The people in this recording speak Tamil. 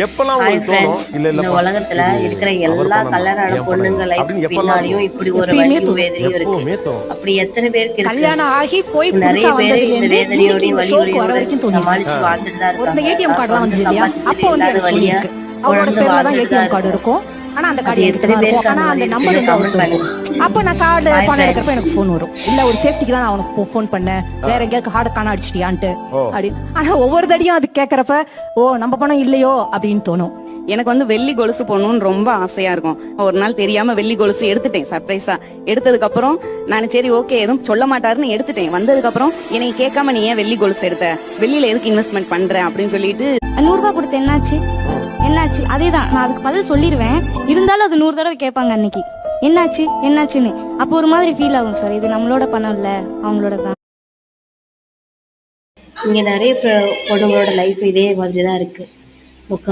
எப்பெல்லாம் ஹாய் உங்களுக்கு தோணும் ஃப்ரெண்ட்ஸ், இல்ல இந்த இல்லப்பா உலகத்துல இது இருக்கிற அவர் எல்லா பண்ணணும் கல்யாண ஏன் பொண்ணுங்க பண்ணணும் லைஃப் அப்படின்னு எப்பெல்லாம் பின்னாடியும் இப்படி ஒரு எப்பயுமே வலியும் தோணும். வேதனையும் இருக்கு. எப்பவுமே தோணும். அப்படி எத்தனை பேருக்கு இருக்கு? கல்யாணம் ஆகி போய் நிறைய புதுசா பேரு வந்ததுல இந்த இருந்து இன்னைக்கு வேதனையோடய இந்த ஷோக்கு வர வலியோட வரைக்கும் தோணிருக்கு. சமாளிச்சு வாழ்ந்துட்டு தான் ஒரு இந்த இருக்காங்க. ஏடிஎம் கார்டுலாம் சொந்த வந்து இல்லையா, சம்பாத்தியத்துல அப்போ வந்து இல்லாத எனக்கு வழியா தோணிருக்கு. அவரோட தொடர்ந்து பேர்ல தான் வாழ்ந்துட்டு தான் ஏடிஎம் கார்டு இருக்கும். இருக்கும். ஆனா அந்த அது கார்டு எத்தனை இருக்கும். பேருக்கு ஆனா அந்த அந்த மாதிரி நம்பர் இருக்குன்னு வந்து கமெண்ட் அவருக்கு பண்ணுங்க. இருக்கும். அப்ப நான் கார்டு Hi பணம் friends. எடுக்கிறப்ப எனக்கு ஃபோன் வரும். இல்ல ஒரு சேஃப்டிக்கு தான் நான் அவனுக்கு ஃபோன் பண்ணேன். வேற எங்கேயாவது கார்டு காண அடிச்சிட்டியான்ட்டு அப்படின்னு. ஆனா ஒவ்வொரு தடியும் அது கேட்கறப்ப ஓ நம்ம பணம் இல்லையோ அப்படின்னு தோணும். எனக்கு வந்து வெள்ளி கொலுசு போடணும்னு ரொம்ப ஆசையா இருக்கும். ஒரு நாள் தெரியாம வெள்ளி கொலுசு எடுத்துட்டேன் சர்ப்ரைஸா. எடுத்ததுக்கு அப்புறம் நான் சரி ஓகே எதுவும் சொல்ல மாட்டாருன்னு எடுத்துட்டேன். வந்ததுக்கு அப்புறம் என்னை கேட்காம நீ ஏன் வெள்ளி கொலுசு எடுத்த, வெள்ளியில எதுக்கு இன்வெஸ்ட்மெண்ட் பண்ற அப்படின்னு சொல்லிட்டு 100 ரூபாய் கொடுத்து என்னாச்சு என்னாச்சு அதேதான் நான் அதுக்கு பதில் சொல்லிடுவேன். இருந்தாலும் அது 100 தடவை கேட்பாங்க அன்னைக்கு என்னாச்சு என்னாச்சுன்னு. அப்போ ஒரு மாதிரி ஃபீல் ஆகும் சார், இது நம்மளோட பணம் இல்ல அவங்களோட தான். இங்க நிறைய பொண்ணுங்களோட லைஃப் இதே மாதிரி தான் இருக்கு.